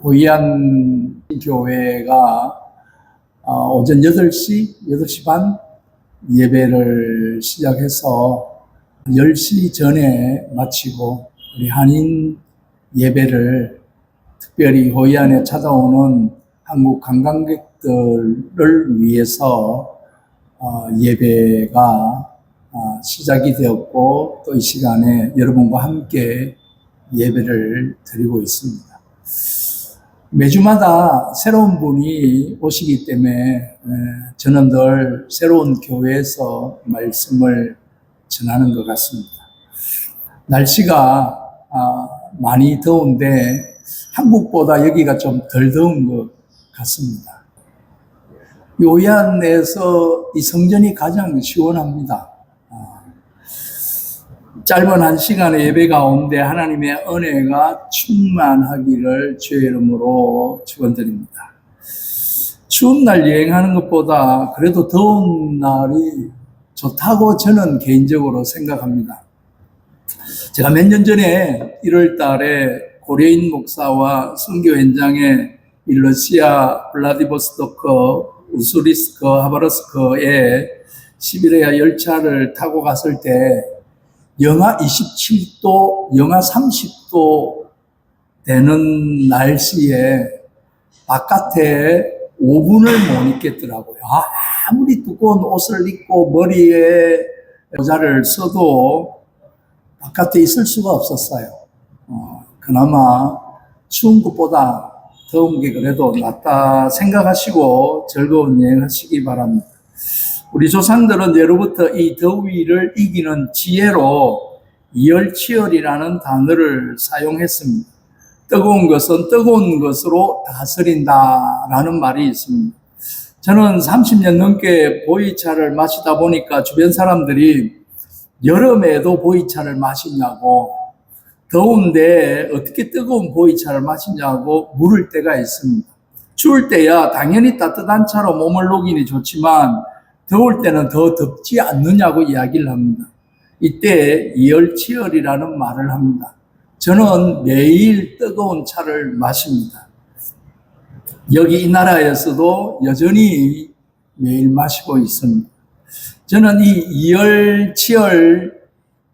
고이안 교회가 오전 8시 반 예배를 시작해서 10시 전에 마치고 우리 한인 예배를 특별히 고이안에 찾아오는 한국 관광객들을 위해서 예배가 시작이 되었고 또 이 시간에 여러분과 함께 예배를 드리고 있습니다. 매주마다 새로운 분이 오시기 때문에 저는 늘 새로운 교회에서 말씀을 전하는 것 같습니다. 날씨가 많이 더운데 한국보다 여기가 좀 덜 더운 것 같습니다. 고이안에서 이 성전이 가장 시원합니다. 짧은 한 시간의 예배 가운데 하나님의 은혜가 충만하기를 주의 이름으로 축원드립니다. 추운 날 여행하는 것보다 그래도 더운 날이 좋다고 저는 개인적으로 생각합니다. 제가 몇 년 전에 1월 달에 고려인 목사와 선교 현장에 러시아 블라디보스토크, 우수리스크, 하바rovsk에 시베리아 열차를 타고 갔을 때 영하 27도, 영하 30도 되는 날씨에 바깥에 5분을 못 있겠더라고요. 아무리 두꺼운 옷을 입고 머리에 모자를 써도 바깥에 있을 수가 없었어요. 그나마 추운 것보다 더운 게 그래도 낫다 생각하시고 즐거운 여행 하시기 바랍니다. 우리 조상들은 예로부터 이 더위를 이기는 지혜로 이열치열이라는 단어를 사용했습니다. 뜨거운 것은 뜨거운 것으로 다스린다라는 말이 있습니다. 저는 30년 넘게 보이차를 마시다 보니까 주변 사람들이 여름에도 보이차를 마시냐고, 더운데 어떻게 뜨거운 보이차를 마시냐고 물을 때가 있습니다. 추울 때야 당연히 따뜻한 차로 몸을 녹이니 좋지만 더울 때는 더 덥지 않느냐고 이야기를 합니다. 이때 이열치열이라는 말을 합니다. 저는 매일 뜨거운 차를 마십니다. 여기 이 나라에서도 여전히 매일 마시고 있습니다. 저는 이 이열치열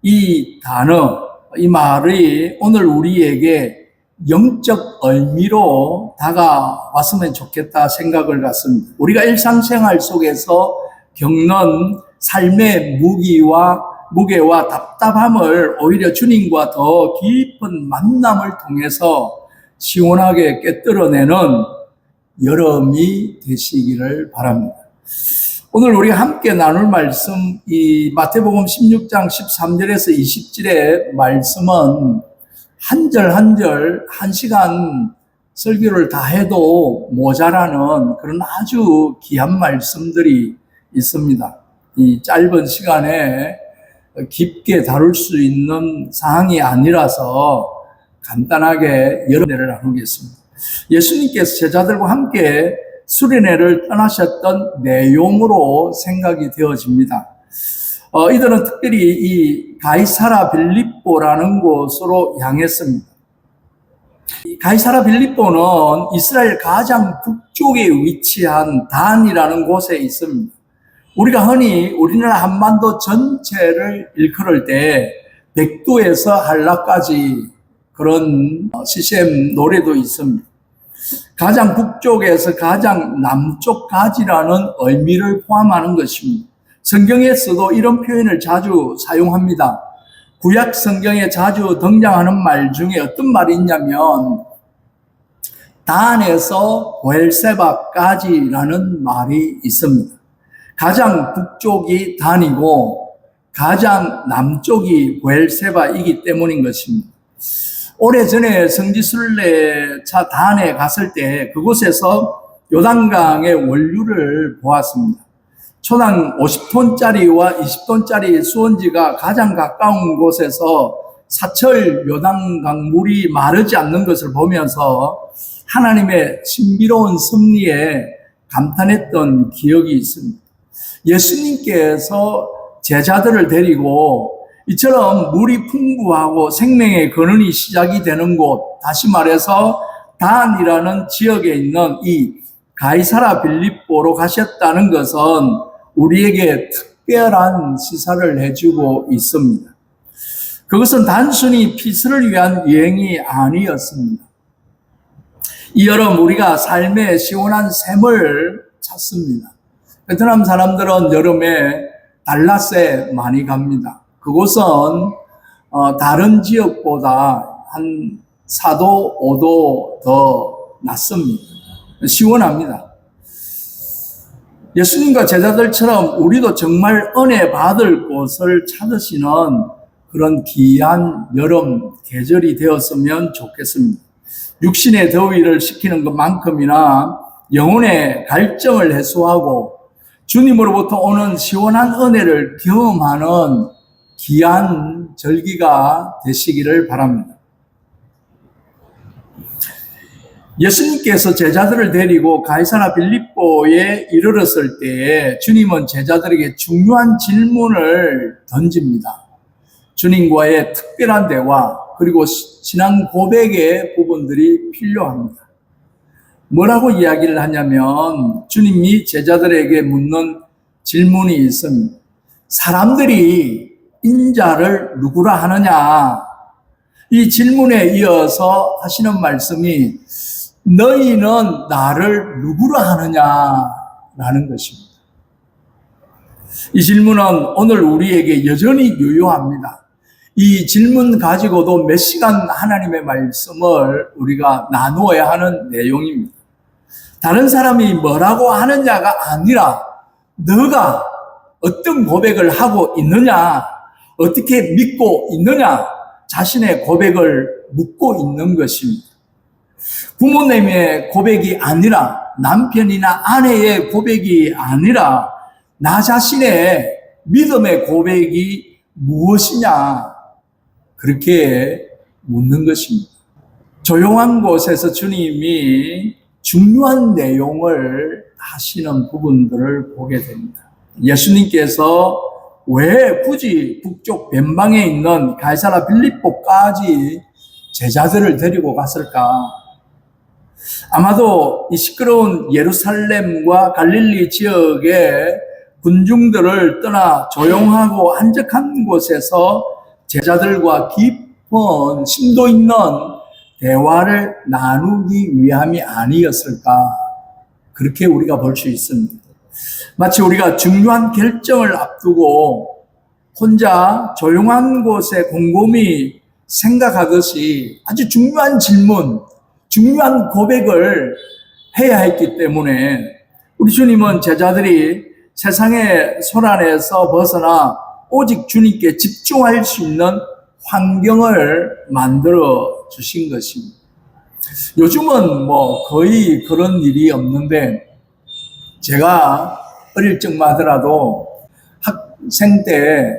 이 단어, 이 말이 오늘 우리에게 영적 의미로 다가왔으면 좋겠다 생각을 갖습니다. 우리가 일상생활 속에서 겪는 삶의 무게와 답답함을 오히려 주님과 더 깊은 만남을 통해서 시원하게 꿰뚫어내는 여름이 되시기를 바랍니다. 오늘 우리가 함께 나눌 말씀, 이 마태복음 16장 13절에서 20절의 말씀은 한 절 한 절 1시간 설교를 다 해도 모자라는 그런 아주 귀한 말씀들이 있습니다. 이 짧은 시간에 깊게 다룰 수 있는 사항이 아니라서 간단하게 여러 가지를 나누겠습니다. 예수님께서 제자들과 함께 수리네를 떠나셨던 내용으로 생각이 되어집니다. 이들은 특별히 이 가이사라 빌립보라는 곳으로 향했습니다. 가이사라 빌립보는 이스라엘 가장 북쪽에 위치한 단이라는 곳에 있습니다. 우리가 흔히 우리나라 한반도 전체를 일컬을 때 백두에서 한라까지 그런 CCM 노래도 있습니다. 가장 북쪽에서 가장 남쪽까지라는 의미를 포함하는 것입니다. 성경에서도 이런 표현을 자주 사용합니다. 구약 성경에 자주 등장하는 말 중에 어떤 말이 있냐면 단에서 브엘세바까지라는 말이 있습니다. 가장 북쪽이 단이고 가장 남쪽이 브엘세바이기 때문인 것입니다. 오래전에 성지순례차 단에 갔을 때 그곳에서 요단강의 원류를 보았습니다. 초당 50톤짜리와 20톤짜리 수원지가 가장 가까운 곳에서 사철 요단강 물이 마르지 않는 것을 보면서 하나님의 신비로운 섭리에 감탄했던 기억이 있습니다. 예수님께서 제자들을 데리고 이처럼 물이 풍부하고 생명의 근원이 시작이 되는 곳, 다시 말해서 단이라는 지역에 있는 이 가이사라 빌립보로 가셨다는 것은 우리에게 특별한 시사를 해주고 있습니다. 그것은 단순히 피서를 위한 여행이 아니었습니다. 이 여름 우리가 삶의 시원한 샘을 찾습니다. 베트남 사람들은 여름에 달랏에 많이 갑니다. 그곳은 다른 지역보다 한 4도, 5도 더 낮습니다. 시원합니다. 예수님과 제자들처럼 우리도 정말 은혜 받을 곳을 찾으시는 그런 귀한 여름 계절이 되었으면 좋겠습니다. 육신의 더위를 식히는 것만큼이나 영혼의 갈증을 해소하고 주님으로부터 오는 시원한 은혜를 경험하는 귀한 절기가 되시기를 바랍니다. 예수님께서 제자들을 데리고 가이사라 빌립보에 이르렀을 때에 주님은 제자들에게 중요한 질문을 던집니다. 주님과의 특별한 대화, 그리고 신앙 고백의 부분들이 필요합니다. 뭐라고 이야기를 하냐면 주님이 제자들에게 묻는 질문이 있습니다. 사람들이 인자를 누구라 하느냐? 이 질문에 이어서 하시는 말씀이 너희는 나를 누구라 하느냐라는 것입니다. 이 질문은 오늘 우리에게 여전히 유효합니다. 이 질문 가지고도 몇 시간 하나님의 말씀을 우리가 나누어야 하는 내용입니다. 다른 사람이 뭐라고 하느냐가 아니라 너가 어떤 고백을 하고 있느냐, 어떻게 믿고 있느냐, 자신의 고백을 묻고 있는 것입니다. 부모님의 고백이 아니라 남편이나 아내의 고백이 아니라 나 자신의 믿음의 고백이 무엇이냐, 그렇게 묻는 것입니다. 조용한 곳에서 주님이 중요한 내용을 하시는 부분들을 보게 됩니다. 예수님께서 왜 굳이 북쪽 변방에 있는 가이사라 빌립보까지 제자들을 데리고 갔을까? 아마도 이 시끄러운 예루살렘과 갈릴리 지역의 군중들을 떠나 조용하고 한적한 곳에서 제자들과 깊은 심도 있는 대화를 나누기 위함이 아니었을까? 그렇게 우리가 볼 수 있습니다. 마치 우리가 중요한 결정을 앞두고 혼자 조용한 곳에 곰곰이 생각하듯이 아주 중요한 질문, 중요한 고백을 해야 했기 때문에 우리 주님은 제자들이 세상의 소란에서 벗어나 오직 주님께 집중할 수 있는 환경을 만들어 주신 것입니다. 요즘은 거의 그런 일이 없는데 제가 어릴 적만 하더라도 학생 때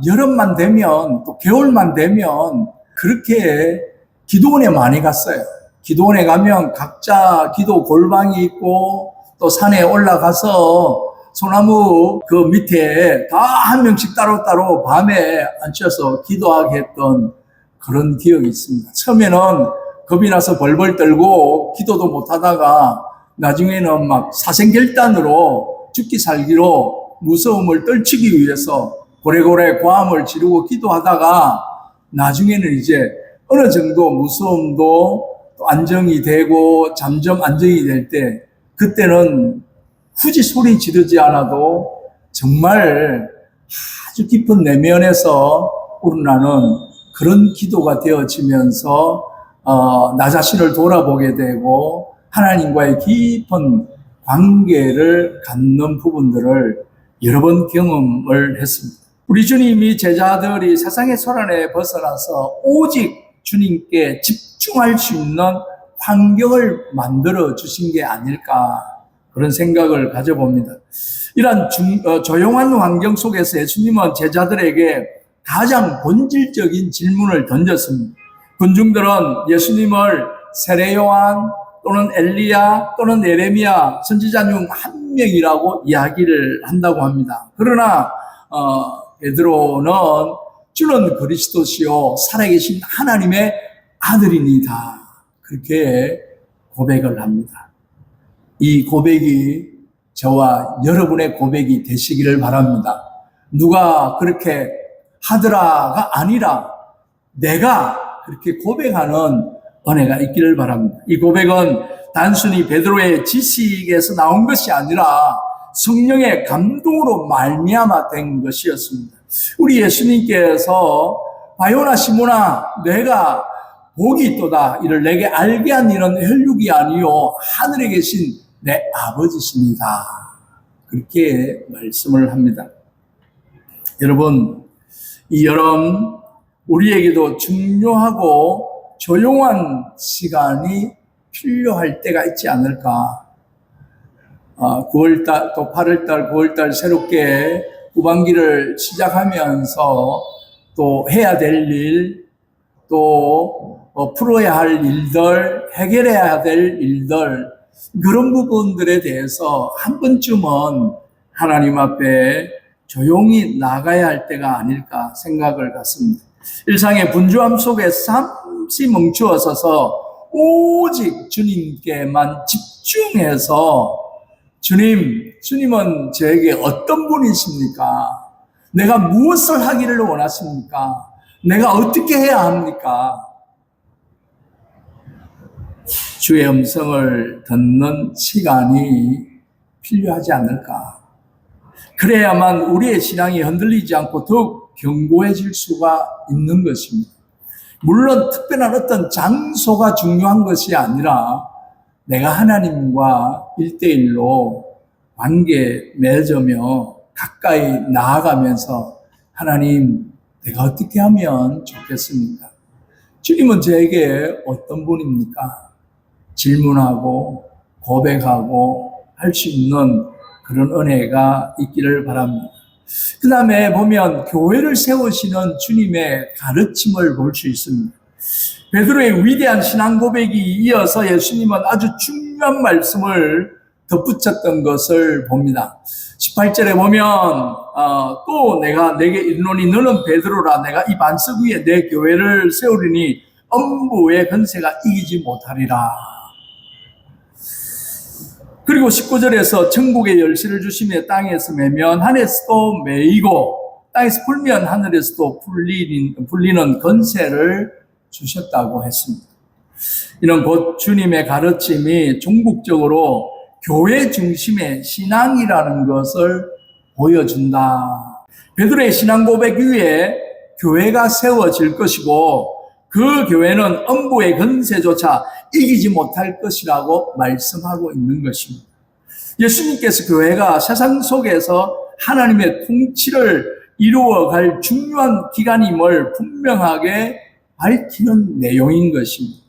여름만 되면 또 겨울만 되면 그렇게 기도원에 많이 갔어요. 기도원에 가면 각자 기도 골방이 있고 또 산에 올라가서 소나무 그 밑에 다 한 명씩 따로따로 밤에 앉혀서 기도하게 했던 그런 기억이 있습니다. 처음에는 겁이 나서 벌벌 떨고 기도도 못하다가 나중에는 막 사생결단으로 죽기 살기로 무서움을 떨치기 위해서 고래고래 고함을 지르고 기도하다가 나중에는 이제 어느 정도 무서움도 안정이 되고 잠정 안정이 될 때 그때는 굳이 소리 지르지 않아도 정말 아주 깊은 내면에서 우러나는 그런 기도가 되어지면서 나 자신을 돌아보게 되고 하나님과의 깊은 관계를 갖는 부분들을 여러 번 경험을 했습니다. 우리 주님이 제자들이 세상의 소란에 벗어나서 오직 주님께 집중할 수 있는 환경을 만들어 주신 게 아닐까 그런 생각을 가져봅니다. 이런 조용한 환경 속에서 예수님은 제자들에게 가장 본질적인 질문을 던졌습니다. 군중들은 예수님을 세례 요한 또는 엘리야 또는 예레미야 선지자 중 한 명이라고 이야기를 한다고 합니다. 그러나 베드로는 주는 그리스도시요 살아계신 하나님의 아들이니다 그렇게 고백을 합니다. 이 고백이 저와 여러분의 고백이 되시기를 바랍니다. 누가 그렇게 하더라가 아니라 내가 그렇게 고백하는 은혜가 있기를 바랍니다. 이 고백은 단순히 베드로의 지식에서 나온 것이 아니라 성령의 감동으로 말미암아 된 것이었습니다. 우리 예수님께서 바요나 시몬아 내가 복이 있도다 이를 내게 알게 한 이는 혈육이 아니요 하늘에 계신 내 아버지십니다. 그렇게 말씀을 합니다. 여러분, 이 여름 우리에게도 중요하고 조용한 시간이 필요할 때가 있지 않을까. 9월달, 또 8월달, 9월달 새롭게 후반기를 시작하면서 또 해야 될 일, 또 풀어야 할 일들, 해결해야 될 일들, 그런 부분들에 대해서 한 번쯤은 하나님 앞에 조용히 나가야 할 때가 아닐까 생각을 갖습니다. 일상의 분주함 속에 잠시 멈추어서서 오직 주님께만 집중해서 주님은 저에게 어떤 분이십니까? 내가 무엇을 하기를 원하십니까? 내가 어떻게 해야 합니까? 주의 음성을 듣는 시간이 필요하지 않을까? 그래야만 우리의 신앙이 흔들리지 않고 더욱 견고해질 수가 있는 것입니다. 물론 특별한 어떤 장소가 중요한 것이 아니라 내가 하나님과 1대1로 관계 맺으며 가까이 나아가면서 하나님, 내가 어떻게 하면 좋겠습니까? 주님은 저에게 어떤 분입니까? 질문하고 고백하고 할 수 있는 그런 은혜가 있기를 바랍니다. 그 다음에 보면 교회를 세우시는 주님의 가르침을 볼 수 있습니다. 베드로의 위대한 신앙 고백이 이어서 예수님은 아주 중요한 말씀을 덧붙였던 것을 봅니다. 18절에 보면 또 내가 내게 이르노니 너는 베드로라 내가 이 반석 위에 내 교회를 세우리니 엄부의 권세가 이기지 못하리라. 그리고 19절에서 천국의 열쇠를 주시며 땅에서 매면 하늘에서도 매이고 땅에서 풀면 하늘에서도 풀리는 권세를 주셨다고 했습니다. 이는 곧 주님의 가르침이 종국적으로 교회 중심의 신앙이라는 것을 보여준다. 베드로의 신앙 고백 위에 교회가 세워질 것이고 그 교회는 엄부의 권세조차 이기지 못할 것이라고 말씀하고 있는 것입니다. 예수님께서 교회가 세상 속에서 하나님의 통치를 이루어갈 중요한 기간임을 분명하게 밝히는 내용인 것입니다.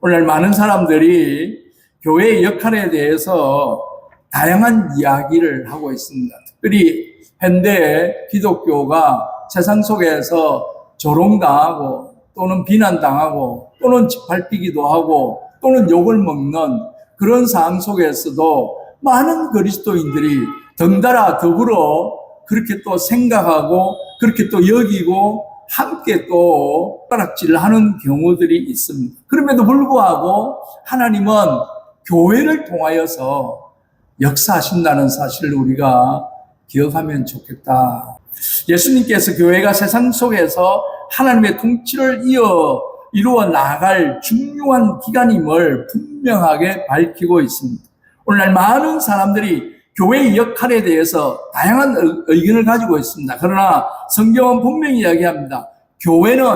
오늘 많은 사람들이 교회의 역할에 대해서 다양한 이야기를 하고 있습니다. 특별히 현대 기독교가 세상 속에서 조롱당하고 또는 비난당하고 또는 짓밟히기도 하고 또는 욕을 먹는 그런 상황 속에서도 많은 그리스도인들이 덩달아 더불어 그렇게 또 생각하고 그렇게 또 여기고 함께 또 숟가락질을 하는 경우들이 있습니다. 그럼에도 불구하고 하나님은 교회를 통하여서 역사하신다는 사실을 우리가 기억하면 좋겠다. 예수님께서 교회가 세상 속에서 하나님의 통치를 이루어 나갈 중요한 기간임을 분명하게 밝히고 있습니다. 오늘날 많은 사람들이 교회의 역할에 대해서 다양한 의견을 가지고 있습니다. 그러나 성경은 분명히 이야기합니다. 교회는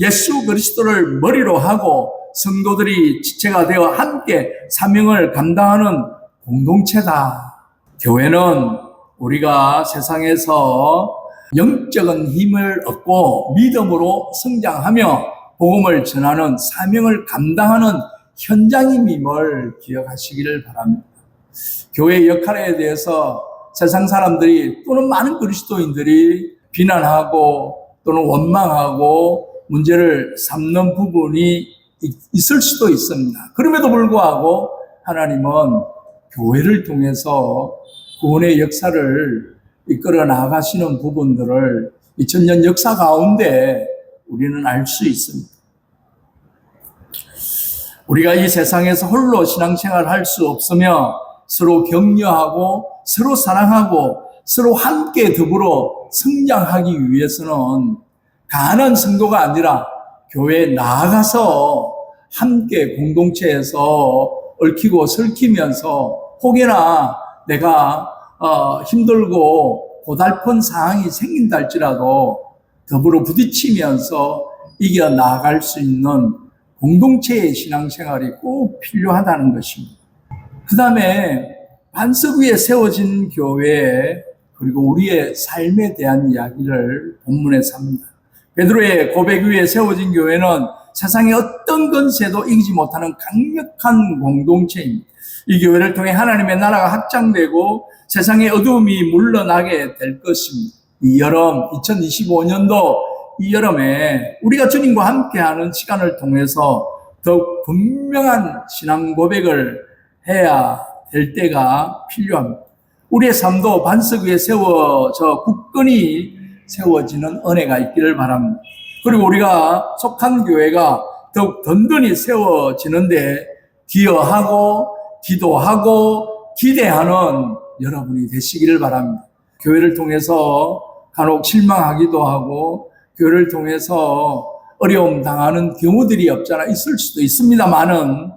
예수 그리스도를 머리로 하고 성도들이 지체가 되어 함께 사명을 감당하는 공동체다. 교회는 우리가 세상에서 영적인 힘을 얻고 믿음으로 성장하며 복음을 전하는 사명을 감당하는 현장임을 기억하시기를 바랍니다. 교회의 역할에 대해서 세상 사람들이 또는 많은 그리스도인들이 비난하고 또는 원망하고 문제를 삼는 부분이 있을 수도 있습니다. 그럼에도 불구하고 하나님은 교회를 통해서 구원의 역사를 이끌어 나가시는 부분들을 2000년 역사 가운데 우리는 알 수 있습니다. 우리가 이 세상에서 홀로 신앙생활을 할 수 없으며 서로 격려하고 서로 사랑하고 서로 함께 더불어 성장하기 위해서는 가난한 성도가 아니라 교회에 나아가서 함께 공동체에서 얽히고 설키면서 혹여나 내가 힘들고 고달픈 상황이 생긴다 할지라도 더불어 부딪히면서 이겨나갈 수 있는 공동체의 신앙생활이 꼭 필요하다는 것입니다. 그 다음에 반석 위에 세워진 교회 그리고 우리의 삶에 대한 이야기를 본문에서 합니다. 베드로의 고백 위에 세워진 교회는 세상의 어떤 건세도 이기지 못하는 강력한 공동체입니다. 이 교회를 통해 하나님의 나라가 확장되고 세상의 어두움이 물러나게 될 것입니다. 이 여름 2025년도 이 여름에 우리가 주님과 함께하는 시간을 통해서 더욱 분명한 신앙 고백을 해야 될 때가 필요합니다. 우리의 삶도 반석 위에 세워져 굳건히 세워지는 은혜가 있기를 바랍니다. 그리고 우리가 속한 교회가 더욱 든든히 세워지는데 기여하고 기도하고 기대하는 여러분이 되시기를 바랍니다. 교회를 통해서 간혹 실망하기도 하고 교회를 통해서 어려움 당하는 경우들이 없잖아 있을 수도 있습니다만은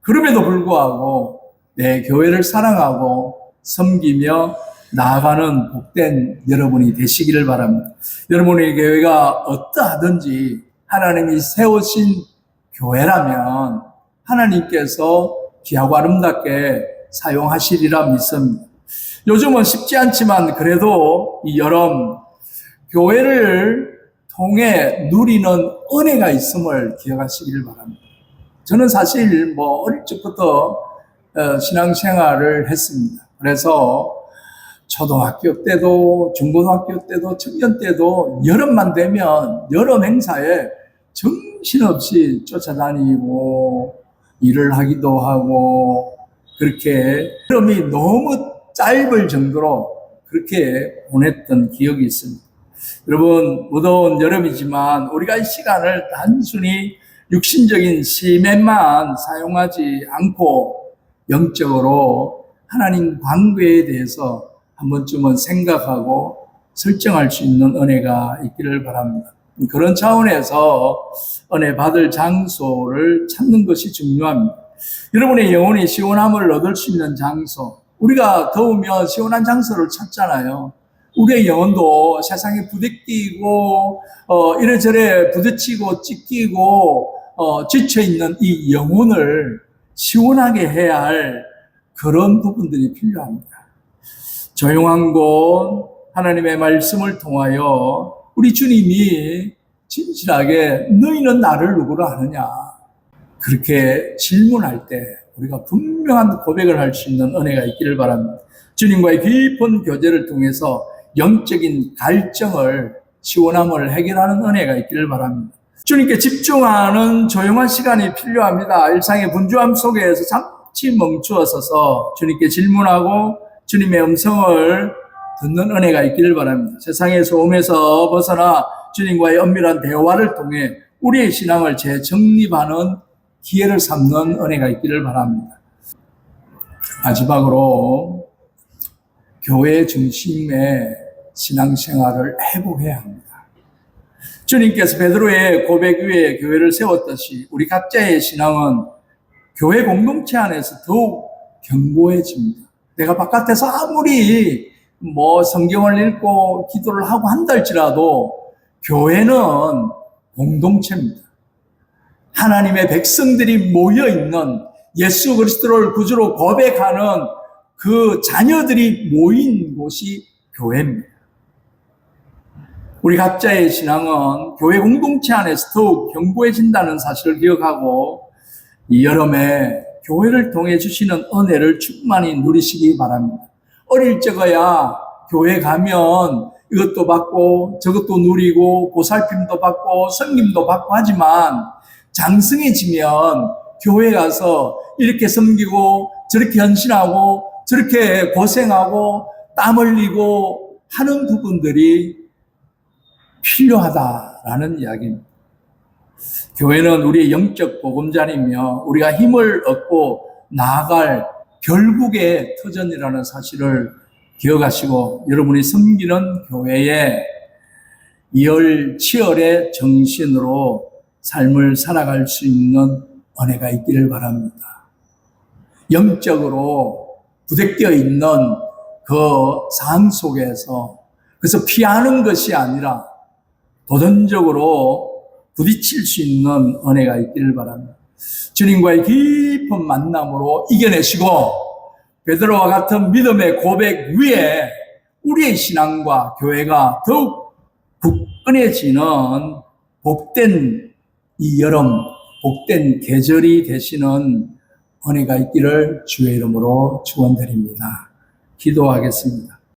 그럼에도 불구하고 내 교회를 사랑하고 섬기며 나아가는 복된 여러분이 되시기를 바랍니다. 여러분의 교회가 어떠하든지 하나님이 세우신 교회라면 하나님께서 귀하고 아름답게 사용하시리라 믿습니다. 요즘은 쉽지 않지만 그래도 이 여름 교회를 통해 누리는 은혜가 있음을 기억하시기를 바랍니다. 저는 사실 어릴 적부터 신앙생활을 했습니다. 그래서 초등학교 때도 중고등학교 때도 청년 때도 여름만 되면 여름 행사에 정신없이 쫓아다니고 일을 하기도 하고 그렇게 여름이 너무 짧을 정도로 그렇게 보냈던 기억이 있습니다. 여러분 무더운 여름이지만 우리가 이 시간을 단순히 육신적인 심에만 사용하지 않고 영적으로 하나님 관계에 대해서 한 번쯤은 생각하고 설정할 수 있는 은혜가 있기를 바랍니다. 그런 차원에서 은혜 받을 장소를 찾는 것이 중요합니다. 여러분의 영혼이 시원함을 얻을 수 있는 장소, 우리가 더우면 시원한 장소를 찾잖아요. 우리의 영혼도 세상에 부딪히고 이래저래 부딪히고 찢기고 지쳐있는 이 영혼을 시원하게 해야 할 그런 부분들이 필요합니다. 조용한 곳 하나님의 말씀을 통하여 우리 주님이 진실하게 너희는 나를 누구로 아느냐 그렇게 질문할 때 우리가 분명한 고백을 할 수 있는 은혜가 있기를 바랍니다. 주님과의 깊은 교제를 통해서 영적인 갈증을 시원함을 해결하는 은혜가 있기를 바랍니다. 주님께 집중하는 조용한 시간이 필요합니다. 일상의 분주함 속에서 잠시 멈추어 서서 주님께 질문하고 주님의 음성을 듣는 은혜가 있기를 바랍니다. 세상의 소음에서 벗어나 주님과의 엄밀한 대화를 통해 우리의 신앙을 재정립하는 기회를 삼는 은혜가 있기를 바랍니다. 마지막으로 교회 중심의 신앙생활을 회복해야 합니다. 주님께서 베드로의 고백 위에 교회를 세웠듯이 우리 각자의 신앙은 교회 공동체 안에서 더욱 견고해집니다. 내가 바깥에서 아무리 성경을 읽고 기도를 하고 한다 할지라도 교회는 공동체입니다. 하나님의 백성들이 모여있는 예수 그리스도를 구주로 고백하는 그 자녀들이 모인 곳이 교회입니다. 우리 각자의 신앙은 교회 공동체 안에서 더욱 견고해진다는 사실을 기억하고 이 여름에 교회를 통해 주시는 은혜를 충만히 누리시기 바랍니다. 어릴 적어야 교회 가면 이것도 받고 저것도 누리고 보살핌도 받고 섬김도 받고 하지만 장성해지면 교회 가서 이렇게 섬기고 저렇게 헌신하고 저렇게 고생하고 땀 흘리고 하는 부분들이 필요하다라는 이야기입니다. 교회는 우리의 영적 보금자리며 우리가 힘을 얻고 나아갈 결국의 터전이라는 사실을 기억하시고 여러분이 섬기는 교회에 이열치열의 정신으로 삶을 살아갈 수 있는 은혜가 있기를 바랍니다. 영적으로 부대껴 있는 그 삶 속에서 그래서 피하는 것이 아니라 도전적으로 부딪힐 수 있는 은혜가 있기를 바랍니다. 주님과의 깊은 만남으로 이겨내시고 베드로와 같은 믿음의 고백 위에 우리의 신앙과 교회가 더욱 굳건해지는 복된 이 여름, 복된 계절이 되시는 은혜가 있기를 주의 이름으로 축원드립니다. 기도하겠습니다.